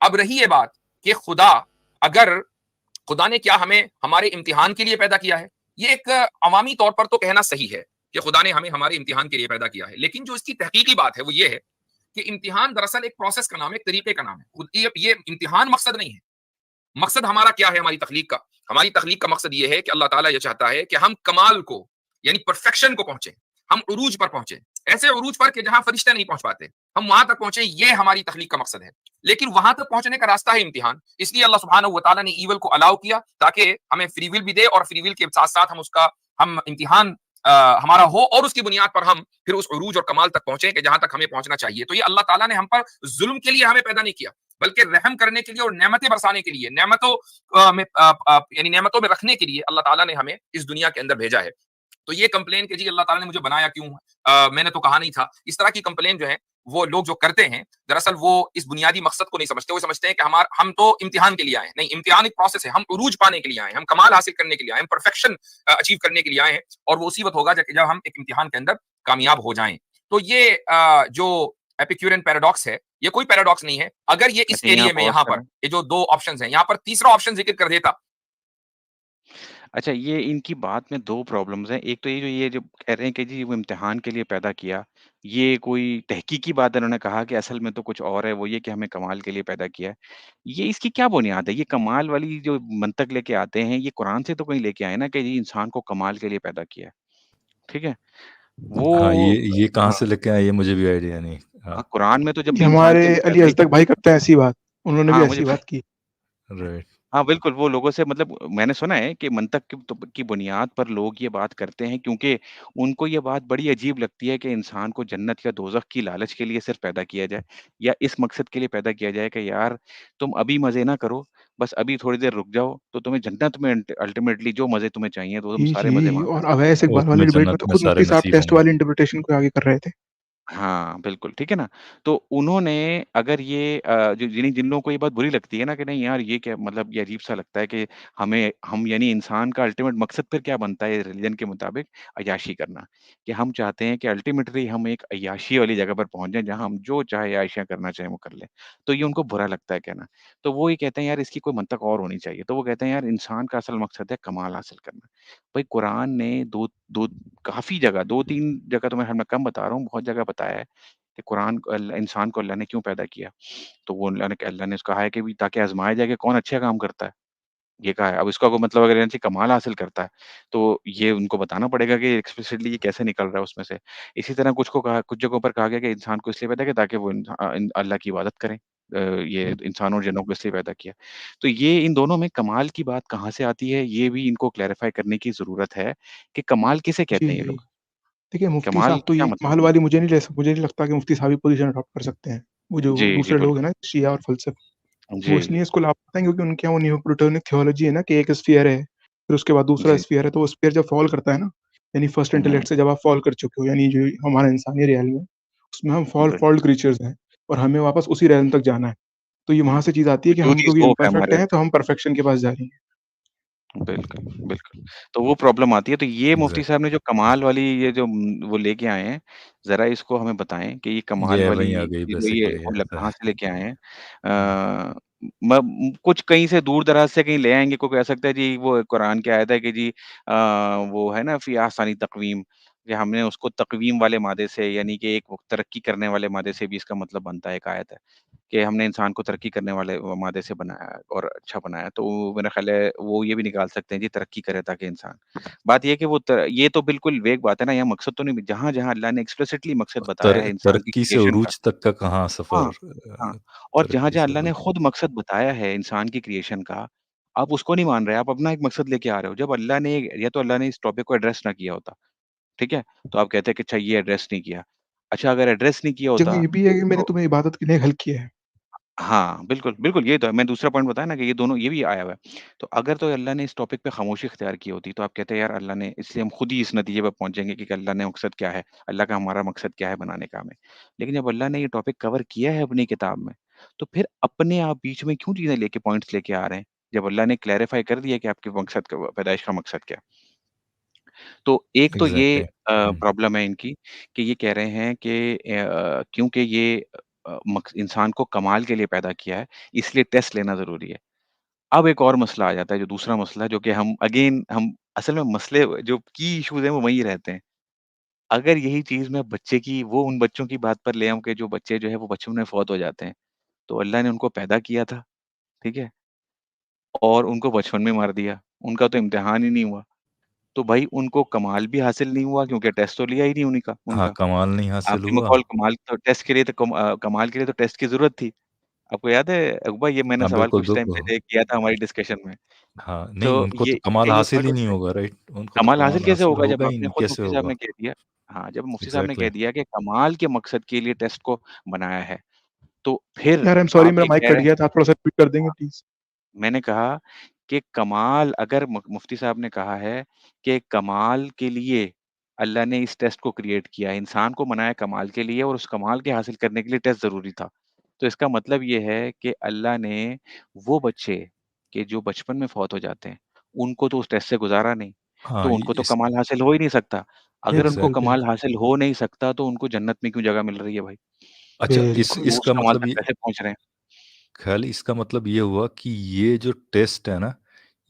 अब रही ये बात कि अगर खुदा ने क्या हमें हमारे इम्तिहान के लिए पैदा किया है, ये एक अवामी तौर पर तो कहना सही है कि खुदा ने हमें हमारे इम्तिहान के लिए पैदा किया है, लेकिन जो इसकी तहकीकी बात है वो ये है कि इम्तिहान दरअसल एक प्रोसेस का नाम है, एक तरीके का नाम है। ये इम्तिहान मकसद नहीं है। मकसद हमारा क्या है हमारी तखलीक का? हमारी तखलीक का मकसद ये है कि अल्लाह ताला ये चाहता है कि हम कमाल को, यानी परफेक्शन को पहुंचे, हम उरूज पर पहुंचे, ऐसे उरूज पर कि जहां फरिश्ते नहीं पहुंच पाते, हम वहां तक पहुंचे। ये हमारी तखलीक का मकसद है। लेकिन वहां तक पहुंचने का रास्ता है इम्तिहान। इसलिए अल्लाह सुब्हानहू व तआला ने ईवल को अलाउ किया ताकि हमें फ्री विल भी दे, और फ्री विल के साथ साथ हम इम्तिहान हमारा हो, और उसकी बुनियाद पर हम फिर उस उरूज और कमाल तक पहुंचे कि जहां तक हमें पहुंचना चाहिए। तो ये अल्लाह ताला ने हम पर जुल्म के लिए हमें पैदा नहीं किया, बल्कि रहम करने के लिए और नेमतें बरसाने के लिए, यानी नेमतों में रखने के लिए अल्लाह ताला ने हमें इस दुनिया के अंदर भेजा है। तो ये कंप्लेन कि जी अल्लाह ताला ने मुझे बनाया क्यों, मैंने तो कहा नहीं था, इस तरह की कंप्लेन जो है वो लोग जो करते हैं, दरअसल वो इस बुनियादी मकसद को नहीं समझते। वो समझते हैं कि हम तो इम्तिहान के लिए आए हैं। नहीं, इम्तिहान एक प्रोसेस है। हम उरूज पाने के लिए आए हैं, हम कमाल हासिल करने के लिए आए हैं, हम परफेक्शन अचीव करने के लिए आए हैं, और वो उसी वक्त होगा जब हम एक इम्तिहान के अंदर कामयाब हो जाएं। तो ये जो एपिक्यूरियन पैराडॉक्स है, ये कोई पैराडॉक्स नहीं है। अगर ये इस अच्छा, यहाँ एरिया में, पॉज़ यहाँ पर करें। ये जो 2 ऑप्शंस हैं, यहाँ पर तीसरा ऑप्शन ज़िक्र कर देता। अच्छा, ये इनकी बात में 2 प्रॉब्लम्स हैं। एक तो ये जो कह रहे हैं कि जी वो इम्तिहान के लिए पैदा किया, ये कोई तहकीकी बात इन्होंने कहा कि असल में तो कुछ और है, वो ये कि हमें कमाल के लिए पैदा किया है। ये इसकी क्या बुनियाद है? ये कमाल वाली जो मंतक लेके आते हैं, ये कुरान से तो कहीं लेके आए ना कि जी इंसान को कमाल के लिए पैदा किया है, ठीक है? हाँ, वो ये कहाँ हाँ, से लेके आए ये मुझे भी आइडिया नहीं। हाँ, हाँ, कुरान में तो जब ये भी इंसान हमारे की अली पैदा ही अज़दक भाई करते हैं ऐसी बात, उन्होंने भी हाँ, ऐसी मुझे बात की। राइट। हाँ, बिल्कुल, वो लोगों से मतलब मैंने सुना है कि मंतक की बुनियाद पर लोग ये बात करते हैं क्योंकि उनको ये बात बड़ी अजीब लगती है कि इंसान को जन्नत या दोज़ख की लालच के लिए सिर्फ़ पैदा किया जाए या इस मकसद के लिए पैदा किया जाए कि यार तुम अभी मज़े ना करो, बस अभी थोड़ी देर रुक जाओ, तो तुम्हें जन्नत में अल्टीमेटली जो मज़े तुम्हें चाहिए, तो तुम जी, सारे मज़े जी, वहाँ पे और हासिल कर अवैस लोगे। वो इकबाल वाली तुम्हें डिबेट में जन्नत तो में खुद सारे मुफ्ती साहब नसीब टेस्ट होंगे। वाली इंटरप्रिटेशन को आगे कर रहे थे। हाँ, बिल्कुल, ठीक है ना? तो उन्होंने अगर ये जो जिन लोगों को ये बात बुरी लगती है ना कि नहीं यार ये क्या मतलब ये अजीब-सा लगता है कि हम यानी इंसान का अल्टीमेट मकसद फिर क्या बनता है रिलीजन के मुताबिक अय्याशी करना। कि हम चाहते हैं कि अल्टीमेटली हम एक अय्याशी वाली जगह पर पहुँच जाएँ जहाँ हम जो चाहे ऐशियाँ करना चाहें वो कर लें। तो ये उनको बुरा लगता है कहना। तो वो ये कहते हैं यार इसकी कोई मंतक और होनी चाहिए। तो वो कहते हैं यार इंसान का असल मकसद है कमाल हासिल करना। भाई कुरान ने 2 काफ़ी जगह 2-3 जगह तो मैं कम बता रहा हूँ, बहुत जगह बताया है कि कुरान को इंसान को अल्लाह ने क्यों पैदा किया। तो वो अल्लाह ने उसको कहा है कि भी ताकि आज़माया जाए कि कौन अच्छे काम करता है, ये कहा है। अब इसका कोई मतलब अगर ऐसे कमाल हासिल करता है, तो ये उनको बताना पड़ेगा कि एक्सप्लिसिटली ये कैसे निकल रहा है उसमें से। इसी तरह कुछ जगहों पर कहा गया कि इंसान को इसलिए पैदा किया ताकि वो अल्लाह की इबादत करें। ये इंसानों और जिन्नों को इसलिए पैदा किया। तो ये इन दोनों में कमाल की बात कहाँ से आती है, ये भी इनको क्लैरिफ़ाई करने की ज़रूरत है कि कमाल किसे जी, कहते हैं ये जी। लोग? देखिए, मुफ्ती कमाल साहब तो क्या ये मतलब कमाल है? वाली मुझे नहीं लगता कि मुफ्ती साहब ही पोज़ीशन अडॉप्ट कर सकते हैं। वो जो जी, जी, दूसरे लोग हैं बिल्कुल। ना, शिया और फ़लसफ़ी, वो जी, इसलिए इसको ला पाते हैं क्योंकि उनके यहाँ वो नियोप्लूटोनिक थियोलॉजी है ना कि एक स्फ़ीयर है, फिर उसके बाद दूसरा जी। स्फ़ीयर है, तो वो स्फ़ीयर जब फ़ॉल करता है ना, यानी फर्स्ट हुँ, इंटेलेक्ट से जब आप फ़ॉल कर चुके हो, यानी जो हमारा इंसानी रियलिटी है, उसमें हम बिल्कुल। फ़ॉल्ड क्रीचर्स हैं और हमें वापस उसी रियल्म तक जाना है। तो ये वहाँ से चीज़ आती है कि जो हम चीज़ क्योंकि होप है इम्परफेक्ट हमारे हैं, तो हम परफेक्शन के पास जा रहे हैं। बिल्कुल, बिल्कुल। तो वो प्रॉब्लम आती है, तो ये मुफ्ती एग्ज़ैक्ट साहब ने जो कमाल वाली ये जो वो लेके आए हैं, ज़रा इसको हमें बताएँ कि ये कमाल ये वाली वहीं आ गई ये जो ये बेसिकली मतलब ऐसा कहाँ है। से लेके आए हैं? हुँ। कुछ कहीं से दूर-दराज से कहीं ले आएँगे, कोई कह सकता है जी वो कुरान की आयत है कि जी वो है ना फ़ी अहसनी तक़वीम कि हमने उसको तक़वीम वाले मादे से यानी कि एक वो तरक्की करने वाले मादे से भी इसका मतलब बनता है, एक आयत है। कि हमने इंसान को तरक्की करने वाले वो मादे से बनाया और अच्छा बनाया। तो मेरा ख़्याल है वो ये भी निकाल सकते हैं जी तरक्की करे ताकि इंसान। बात ये है कि ये तो बिल्कुल वेग बात है ना, यहाँ मकसद तो नहीं जहाँ-जहाँ अल्लाह ने एक्सप्लिसिटली मकसद बताया है इंसान की तरक्की से क्रिएशन का उरूज तक का कहाँ सफ़र हाँ, हाँ। और तरक्की जहाँ-जहाँ से अल्लाह ने उरूज। खुद मकसद बताया है इंसान की क्रिएशन का, आप उसको नहीं मान रहे, आप अपना एक मकसद लेके आ रहे हो। जब अल्लाह ने या तो अल्लाह ने इस टॉपिक को एड्रेस ना किया होता, ठीक है? तो आप कहते हैं कि अच्छा ये एड्रेस नहीं किया। अच्छा अगर एड्रेस नहीं किया जगह होता ये भी है कि मैंने तो तुम्हें इबादत के लिए हल किया है। हाँ, बिल्कुल, बिल्कुल, ये तो है। मैं दूसरा पॉइंट बताया ना कि ये दोनों ये भी आया हुआ है। तो अगर तो अल्लाह ने इस टॉपिक पे खामोशी इख्तियार की होती, तो आप कहते हैं यार अल्लाह ने इसलिए हम खुद ही इस नतीजे पे पहुँचेंगे कि अल्लाह ने मकसद क्या है? अल्लाह का हमारा मकसद क्या है बनाने का हमें? लेकिन जब अल्लाह ने ये टॉपिक कवर किया है अपनी किताब में, तो फिर अपने आप बीच में क्यों चीज़ें लेके पॉइंट्स लेके आ रहे हैं? जब अल्लाह ने क्लैरिफ़ाई कर दिया कि आपके मकसद का पैदाइश का मकसद क्या है। तो एक तो ये एग्ज़ैक्टली। हुँ। प्रॉब्लम है इनकी कि ये कह रहे हैं कि क्योंकि ये इंसान को कमाल के लिए पैदा किया है, इसलिए टेस्ट लेना ज़रूरी है। अब एक और मसला आ जाता है, जो दूसरा मसला जो कि हम असल में मसले जो की इश्यूज़ हैं वो वहीं रहते हैं। अगर यही चीज़ मैं बच्चे की वो उन बच्चों की बात पर ले आऊँ कि जो बच्चे जो है वो बचपन में फ़ौत हो जाते हैं, तो अल्लाह ने उनको पैदा किया था, ठीक है? और उनको बचपन में मार दिया, उनका तो इम्तिहान ही नहीं हुआ। तो भाई उनको कमाल भी हासिल नहीं हुआ क्योंकि टेस्ट तो लिया ही नहीं हाँ, उनका। कमाल नहीं हासिल आखिरी हुआ। मक़ौल कमाल के लिए तो टेस्ट की ज़रूरत थी। आपको याद है अकबर ये मैंने हाँ, सवाल बिल्कुल, कुछ टाइम बिल्कुल। पहले किया था हमारी डिस्कशन में। हाँ, तो नहीं उनको ये तो कमाल यही हासिल पॉइंट ही उठता नहीं है। होगा, राइट? उनको तो कमाल हासिल कमाल कैसे हासिल होगा जब होगा ही आपने नहीं, खुद कैसे मुफ्ती साहब होगा? ने कह दिया हाँ, जब मुफ्ती साहब ने एग्ज़ैक्टली। कह दिया कि कमाल के मकसद के लिए टेस्ट को बनाया है, तो फिर यार आई एम सॉरी आप मेरा ये माइक कह कट रहे हैं गया था, आप थोड़ा-सा रिपीट कर देंगे हाँ, प्लीज़? मैंने कहा कि कमाल अगर मुफ्ती साहब ने कहा है कि कमाल के लिए अल्लाह ने इस टेस्ट को क्रिएट किया है, इंसान को बनाया कमाल के लिए और उस कमाल के हासिल करने के लिए टेस्ट ज़रूरी था। तो इसका मतलब ये है कि अल्लाह ने वो बच्चे के जो बचपन में फ़ौत हो जाते हैं, उनको तो उस टेस्ट से गुज़ारा नहीं, तो हाँ, उनको तो इस कमाल हासिल हो ही नहीं सकता। अगर उनको एग्ज़ैक्टली। बिल्कुल, कमाल हासिल हो नहीं सकता, तो उनको जन्नत में क्यों जगह मिल रही है भाई? अच्छा बिल्कुल। वो उस इसका कमाल मतलब तक ये कैसे पहुँच रहे हैं? ख़ैल इसका मतलब ये हुआ कि ये जो टेस्ट है ना,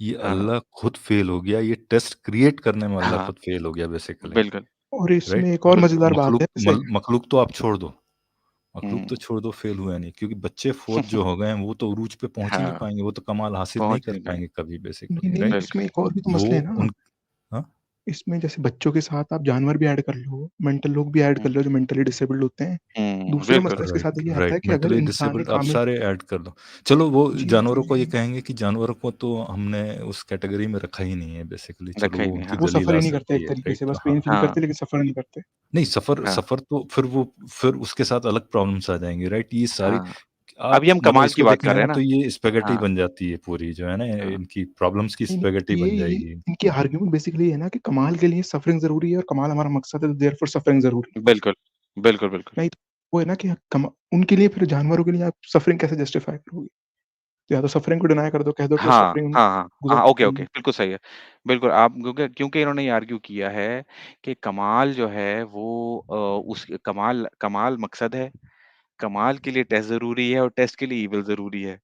ये हाँ, अल्लाह खुद फ़ेल हो गया, ये टेस्ट क्रिएट करने में अल्लाह हाँ, खुद फ़ेल हो गया बेसिकली, बिल्कुल, और इसमें राइट? एक और बिल्कुल। मज़ेदार बात है, जैसे मखलूक तो आप छोड़ दो, मखलूक हुँ, तो छोड़ दो फ़ेल हुआ नहीं क्योंकि बच्चे फ़ौत जो हो गए हैं, वो तो उरूज पे पहुँच ही नहीं हाँ, पाएँगे, वो तो कमाल हासिल नहीं पहुँच कर नहीं पाएँगे। पाएँगे कभी नहीं, बेसिकली, नहीं, राइट? इसमें बिल्कुल, एक और भी तो वो मसले हैं ना। उन हाँ? इसमें जैसे बच्चों के साथ आप जानवर भी ऐड कर लो, मेंटल लोग भी ऐड हुँ, कर लो जो मेंटली डिसेबल्ड होते हैं। दूसरा बिल्कुल, मसला इसके राइट, साथ ये आता राइट, है कि अगर मेंटली इंसान डिसेबल्ड आप कामिल सारे ऐड कर दो। चलो वो जी, जानवरों को ये जी, कहेंगे कि जानवरों को तो हमने उस कैटेगरी में रखा ही नहीं है बेसिकली, चलो रखा ही वो नहीं, उनकी हाँ, वो दलील सफ़र आ ही नहीं करते सकती एक है, तरीके से, राइट? बस हाँ, पेन फ़ील हाँ, करते हैं लेकिन सफ़र नहीं करते। नहीं सफ़र हाँ, सफ़र तो फिर उसके साथ अलग प्रॉब्लम्स आ जाएँगी, राइट? ये सारी हाँ। आप अभी हम मतलब कमाल की इसको बात कर देखेंगे रहे ना हैं ना? तो ये स्पेगेटी हाँ, बन जाती है पूरी जो है ना, हाँ। इनकी प्रॉब्लम्स की नहीं, स्पेगेटी नहीं, बन ये जाएगी। इनकी आर्गुमेंट बेसिकली ये है ना कि कमाल के लिए सफ़रिंग ज़रूरी है और कमाल हमारा मकसद है, तो देयरफॉर सफ़रिंग ज़रूरी है। बिल्कुल, बिल्कुल, बिल्कुल। नहीं तो वो है ना कि उनके लिए फिर जानवरों के लिए आप सफ़रिंग कैसे जस्टिफ़ाई करोगे? तो या तो सफ़रिंग को डिनाय कर दो, कह दो कि हाँ, सफ़रिंग हाँ, हाँ। गुज़र हाँ, ओके, चुकी ओके, है। बिल्कुल सही है। बिल्कुल, आप क्योंकि क्योंकि इन्होंने ये आर्ग्यू किया है कि कमाल जो है वो उस कमाल कमाल मकसद है, कमाल के लिए टेस्ट ज़रूरी है और टेस्ट के लिए ईविल ज़रूरी है।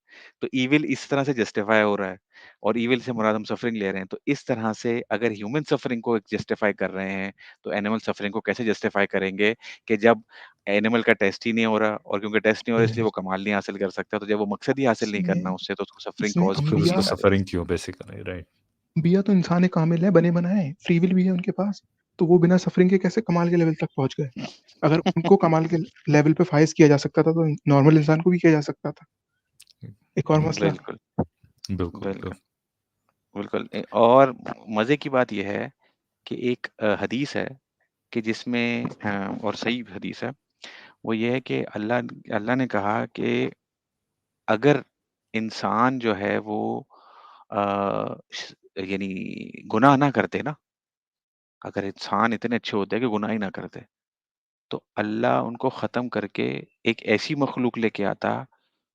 तो ईविल इस तरह से जस्टिफ़ाई हो रहा है और ईविल से मुराद हम सफ़रिंग ले रहे हैं। तो इस तरह से अगर ह्यूमन सफ़रिंग को जस्टिफ़ाई कर रहे हैं, तो एनिमल सफ़रिंग को कैसे जस्टिफ़ाई करेंगे कि जब एनिमल का टेस्ट ही नहीं हो रहा और क्योंकि टेस्ट नहीं हो रहा इसलिए हुँ, वो कमाल नहीं हासिल कर सकता। तो जब वो मकसद ही हासिल नहीं करना इसमें उससे तो उसको सफ़रिंग इसमें कॉज़ तो फिर क्यों दी उसको अंबिया जा रही है? सफ़रिंग क्यों बेसिकली, राइट? अंबिया तो इंसान कामिल है, बने-बनाए, फ्री विल भी है उनके पास। तो वो बिना सफ़रिंग के कैसे कमाल के लेवल तक पहुँच गए? अगर उनको कमाल के लेवल पे फ़ाइज़ किया जा सकता था, तो नॉर्मल इंसान को भी किया जा सकता था। एक और मसला बिल्कुल, बिल्कुल, बिल्कुल, बिल्कुल और मज़े की बात ये है कि एक हदीस है कि जिसमें और सही हदीस है, वो ये है कि अल्लाह अल्लाह ने कहा कि अगर इंसान जो है वो श यानी गुनाह ना करते ना, अगर इंसान इतने अच्छे होते कि गुनाह ही ना करते, तो अल्लाह उनको ख़त्म करके एक ऐसी मख़लूक़ लेके आता,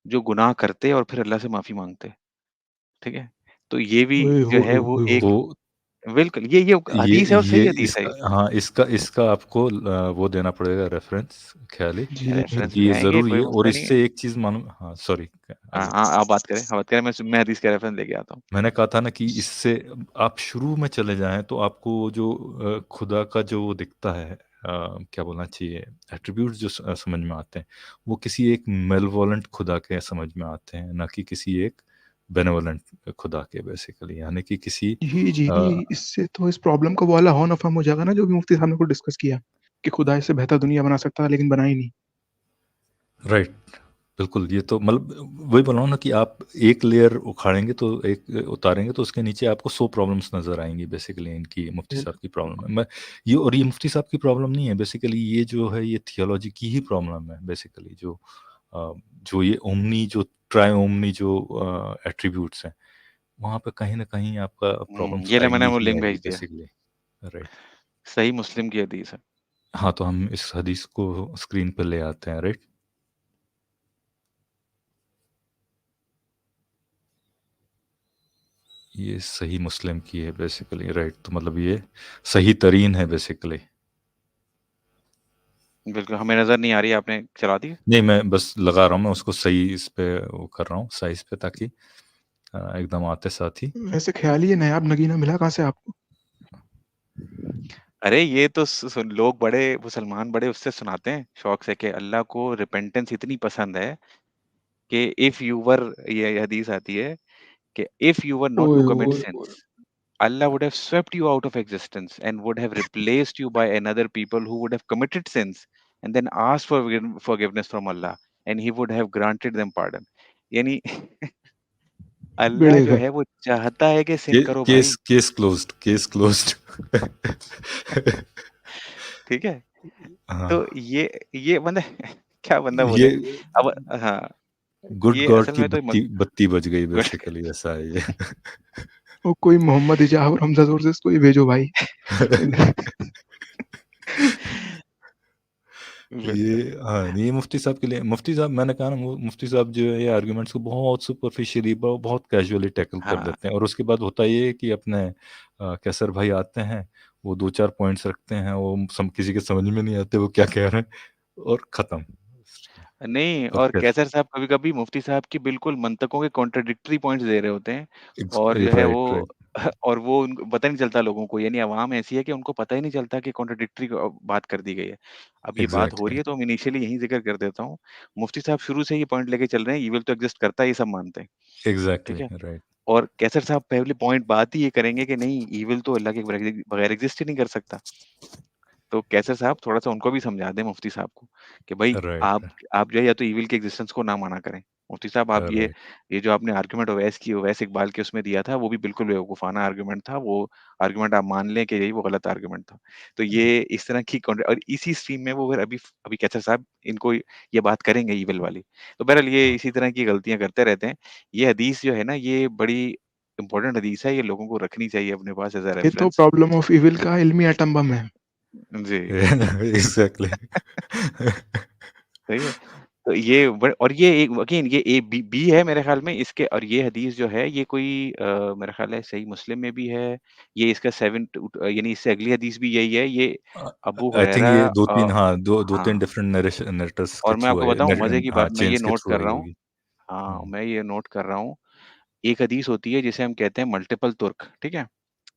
जो गुनाह करते और फिर अल्लाह से माफ़ी माँगते, ठीक है? तो ये भी ओए जो होए है वो होए वो एक बिल्कुल, ये हदीस है और ये सही हदीस है इसका ये। हाँ, इसका आपको वो देना पड़ेगा रेफ़रेंस ख़याली जी, देंगे, रेफ़रेंस क्योंकि भी ये आएँगे, ज़रूरी कोई है और मसला नहीं है। इससे एक चीज़ मालूम हाँ, सॉरी हाँ, आगे। हाँ, आप बात करें मैं हदीस का रेफ़रेंस लेके आता हूँ। मैंने कहा था ना कि इससे आप शुरू में चले जाएँ तो आपको जो खुदा का जो वो दिखता है क्या बोलना चाहिए एट्रिब्यूट्स जो समझ में आते हैं, वो किसी एक मेलेवोलेंट खुदा के समझ में आते हैं, ना कि किसी एक बेनेवोलेंट खुदा के बेसिकली यानी कि किसी जी, जी, अ, इससे तो इस प्रॉब्लम का वो वाला हॉर्न ऑफ हो जाएगा ना, जो भी मुफ्ती साहब ने खुद डिस्कस किया, कि खुदा इससे बेहतर दुनिया बना सकता था, लेकिन बना ही नहीं। राइट, बिल्कुल, ये तो मतलब वही बोल रहा हूँ ना कि आप एक लेयर उखाड़ेंगे तो एक उतारेंगे तो उसके नीचे आपको 100 प्रॉब्लम्स नज़र आएँगी बेसिकली इनकी मुफ्ती साहब की प्रॉब्लम है। मैं ये मुफ्ती साहब की प्रॉब्लम नहीं है बेसिकली ये जो है ये थियोलॉजी की ही प्रॉब्लम है बेसिकली जो ये ओमनी जो ट्राई-ओमनी जो एट्रिब्यूट्स हैं, वहाँ पे कहीं न कहीं आपका प्रॉब्म्स ये ले मैंने आएँगी वो ही लिंक आएँगी भेज दिया। बेसिकली। राइट, सही मुस्लिम की हदीस है। हाँ, तो हम इस हदीस को स्क्रीन पे ले आते हैं, राइट? ये सही मुस्लिम की है बेसिकली राइट तो मतलब ये सही तरीन है बेसिकली बिल्कुल, हमें नज़र नहीं आ रही, आपने चला दी? नहीं, मैं बस लगा रहा हूँ, मैं उसको सही इस पे वो कर रहा हूँ, साइज़ पे, ताकि एकदम आते साथ ही वैसे ख़्याल ये नायाब नगीना मिला कहाँ से आपको? अरे ये तो लोग बड़े मुसलमान बड़े उससे सुनाते हैं शौक से कि अल्लाह को रिपेंटेंस इतनी पसंद है कि इफ यू वर, ये हदीस आती है कि if you were not to ओए कमिट होए! Sins, Allah would have swept you out of existence and would have replaced you by another people who would have committed sins and then asked for forgiveness from Allah, and he would have granted them pardon. यानी अल्लाह बेड़े जो गए। है वो चाहता है कि सिन के करो केस भाई, केस क्लोज्ड, केस क्लोज्ड। ठीक है? हाँ, तो ये बंदा क्या बंदा ये बोले अब, हाँ, गुड ये गॉड असल की में तो बत्ती बत्ती बज गई, बेसिकली ऐसा है ये। वो कोई मोहम्मद इजाज़ और हमज़ा सोर्सेज़ तो ये भेजो भाई। बिल्कुल, हाँ, ये मुफ्ती साहब के लिए, मुफ्ती साहब, मैंने कहा ना, मुफ्ती साहब जो है ये आर्गुमेंट्स को बहुत सुपरफिशियली, बहुत कैजुअली टैकल कर हाँ, देते हैं, और उसके बाद होता ये है कि अपने कैसर भाई आते हैं, वो 2-4 पॉइंट्स रखते हैं, वो किसी के समझ में नहीं आते वो क्या कह रहे हैं, और खत्म। नहीं, और और फिर कैसर साहब कभी-कभी मुफ्ती साहब की बिल्कुल मंतकों के कॉन्ट्राडिक्टरी पॉइंट्स दे रहे होते हैं, और जो है राइट, वो राइट, और वो उनको पता नहीं चलता लोगों को, यानी अवाम ऐसी है कि उनको पता ही नहीं चलता कि कॉन्ट्राडिक्टरी बात कर दी गई है। अब ये बात हो एग्जैक्टली, रही है तो हम इनिशियली यही ज़िक्र कर देता हूँ। मुफ्ती साहब शुरू से ये पॉइंट लेके चल रहे हैं, ईविल तो एक्जिस्ट करता है, ये सब मानते हैं, ठीक एग्जैक्टली, है? राइट, और कैसर साहब पहले पॉइंट बात ही ये करेंगे कि नहीं, ईविल तो अल्लाह के बगैर एक्जिस्ट ही नहीं कर सकता। तो कैसर साहब थोड़ा-सा उनको भी समझा दें मुफ्ती साहब को कि भाई राइट, आप जो है या तो ईविल के एक्जिस्टेंस को ना माना करें। मुफ्ती साहब आप राइट, ये जो आपने आर्गुमेंट ओवैस इकबाल के उसमें दिया था, वो भी बिल्कुल बेवकूफ़ाना आर्गुमेंट था। वो आर्गुमेंट आप मान लें कि यही वो गलत आर्गुमेंट था। तो ये इस तरह की और इसी स्ट्रीम में वो फिर अभी कैसर साहब इनको ये बात करेंगे ईविल वाली। तो बहरहाल ये हाँ, इसी तरह की गलतियाँ करते रहते हैं। ये हदीस जो है ना, ये बड़ी इम्पोर्टेंट हदीस है, ये लोगों को रखनी चाहिए अपने पास एज़ अ ये तो रेफरेंस। प्रॉब्लम ऑफ इविल का इल्मी एटम बम है। जी। एग्जैक्टली। सही है। तो ये और ये एक अगेन ये ए बी बी है मेरे ख़्याल में इसके, और ये हदीस जो है ये कोई मेरा ख़्याल है सही मुस्लिम में भी है। ये इसका 7 यानी इससे अगली हदीस भी यही है। ये अबू आई थिंक हुरैरा ये 2-3, हाँ, 2-3 हाँ, डिफरेंट नरेटर्स के और मैं थ्रू आपको है, बताऊँ मज़े की हाँ, बात, मैं ये चेन्स के नोट थ्रू कर आई रहा हूँ। होगी। हाँ, हुँ, मैं ये नोट कर रहा हूँ। एक हदीस होती है जिसे हम कहते हैं मल्टीपल तुर्क, ठीक है?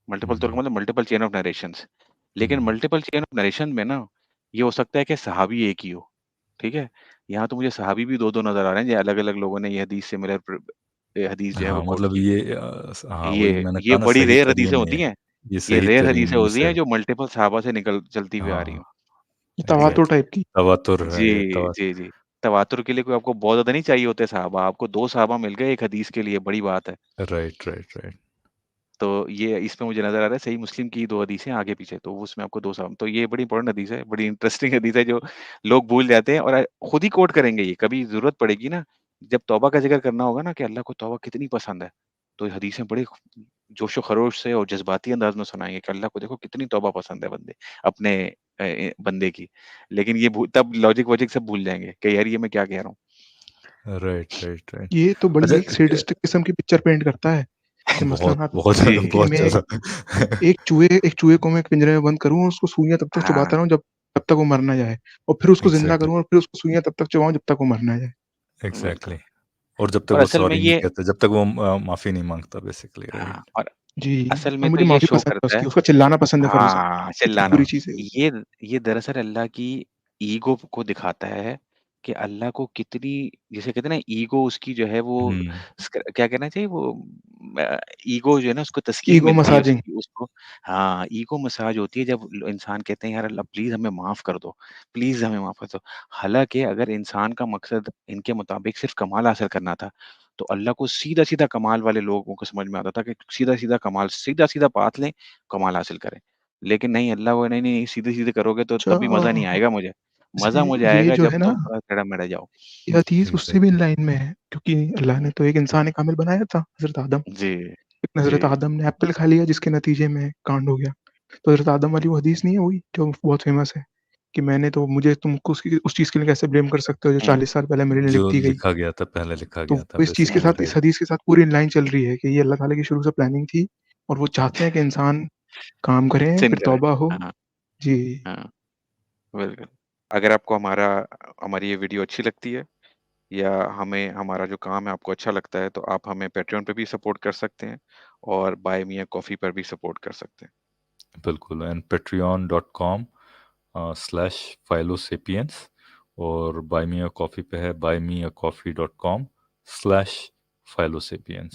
मल्टीपल तुर्क हुँ, मतलब मल्टीपल चेन ऑफ नरेशंस। लेकिन हुँ, मल्टीपल चेन ऑफ नरेशन में ना, ये हो सकता है कि सहाबी एक ही हो, ठीक है? यहाँ तो मुझे सहाबी भी 2-2 नज़र आ रहे हैं, ये अलग-अलग लोगों ने ये हदीस सिमिलर ये हदीस जो है वो हाँ, कोट मतलब की है। ये हाँ, वही मैंने ये कहा ना, बड़ी सही रेयर तरीन हदीसें में होती है, हैं। ये ये सही रेयर तरीन हदीसें में होती से हैं जो मल्टीपल सहाबा से निकल चलती हुई आ रही हाँ, हों। ये ठीक है? तवातुर एग्ज़ैक्टली, टाइप की। तवातुर है ये, जी, जी, जी। तवातुर के लिए कोई आपको बहुत ज़्यादा नहीं चाहिए होते सहाबा, आपको 2 सहाबा मिल गए एक हदीस के लिए, बड़ी बात है। राइट, राइट, राइट, तो ये इसमें मुझे नज़र आ रहा है सही मुस्लिम की 2 हदीसें आगे-पीछे, तो उसमें आपको 2 साहब, तो ये बड़ी इंपॉर्टेंट हदीस है, बड़ी इंटरेस्टिंग हदीस है जो लोग भूल जाते हैं, और खुद ही कोट करेंगे ये, कभी ज़रूरत पड़ेगी ना, जब तौबा का ज़िक्र करना होगा ना कि अल्लाह को तौबा कितनी पसंद है, तो ये हदीसें बड़े जोश-ओ-खरोश से और जज़्बाती अंदाज़ में सुनाएँगे कि अल्लाह को देखो कितनी तौबा पसंद है अपने बंदे की। लेकिन ये तब लॉजिक-वॉजिक सब भूल जाएँगे कि यार ये मैं क्या कह रहा हूँ। Right, right, right. ये तो बड़ी अच्छा, एक सैडिस्टिक किस्म की पिक्चर पेंट करता है कि मसलन बहुत, आप बहुत जी। ज़्यादा, कि बहुत मैं ज़्यादा। एक चूहे को मैं पिंजरे में बंद करूँ और उसको सुइयाँ तब तक हाँ, चबाता रहूँ जब तक वो मर ना जाए, और फिर उसको ज़िंदा एग्ज़ैक्टली, करूँ और फिर उसको सुइयाँ तब तक चबाऊँ जब तक वो मर ना जाए। बिल्कुल। एग्ज़ैक्टली। और जब तक और वो असल में सॉरी नहीं ये कहता, जब तक वो माफ़ी नहीं माँगता, बेसिकली, हाँ, राइट। और जी, असल और में तो मुझे ये माफ़ी शो पसंद है करता है, उसकी, उसका चिल्लाना पसंद है फिर उसे, हाँ, कितनी चिल्लाना। बुरी चीज़ है ये। ये दरअसल अल्लाह की ईगो को दिखाता है कि अल्लाह को कितनी, जिसे कहते हैं ना ईगो उसकी जो है वो हुँ, क्या कहना चाहिए वो ईगो जो है ना उसको तस्कीन ईगो मिलती है मसाजिंग। उसकी उसको, हाँ, ईगो मसाज होती है जब इंसान कहते हैं यार अल्लाह प्लीज़ हमें माफ़ कर दो, प्लीज़ हमें माफ़ कर दो। हालाँकि अगर इंसान का मकसद इनके मुताबिक सिर्फ़ कमाल हासिल करना था, तो अल्लाह को सीधा-सीधा कमाल वाले लोगों को समझ में आता था कि सीधा-सीधा कमाल, सीधा-सीधा पाथ लें, कमाल हासिल करें। लेकिन नहीं, अल्लाह वो नहीं, नहीं, सीधे-सीधे करोगे तो अच्छा तब भी मज़ा नहीं आएगा मुझे। मज़ा वैसे मुझे ये आएगा जो जब है ना, तुम थोड़ा टेढ़ा-मेढ़ा जाओ। ये हदीस उससे भी इन एग्ज़ैक्टली। लाइन में है, क्योंकि अल्लाह ने तो एक इंसान कामिल बनाया था, हज़रत आदम। जी, एक जी। हज़रत आदम ने एप्पल खा लिया जिसके नतीजे में कांड हो गया। तो हज़रत आदम वाली वो हदीस नहीं है वही जो बहुत फ़ेमस है, कि मैंने तो मुझे तुमको उसकी उस चीज़ के लिए कैसे ब्लेम कर सकते हो जो हुँ, 40 साल पहले मेरे लिए लिख जो दी गई। लिखा गया था, पहले लिखा तो गया था, वो इस चीज़ के बेसिकली, हुँ। साथ, इस राइट। हदीस के साथ पूरी इन लाइन चल रही है कि ये अल्लाह ताला की शुरू से प्लानिंग थी और वो चाहते हैं कि इंसान काम करें, सिन फिर करें। तौबा हो। हाँ, जी। हाँ, बिल्कुल। अगर आपको हमारी ये वीडियो अच्छी लगती है या हमारा जो काम है आपको अच्छा लगता है, तो आप हमें पैट्रियन पे भी सपोर्ट कर सकते हैं और बाय मी अ कॉफ़ी पर भी सपोर्ट कर सकते हैं। बिल्कुल, एंड patreon.com/philosapiens और बाय मी अ कॉफ़ी पे है buymeacoffee.com/philosapiens।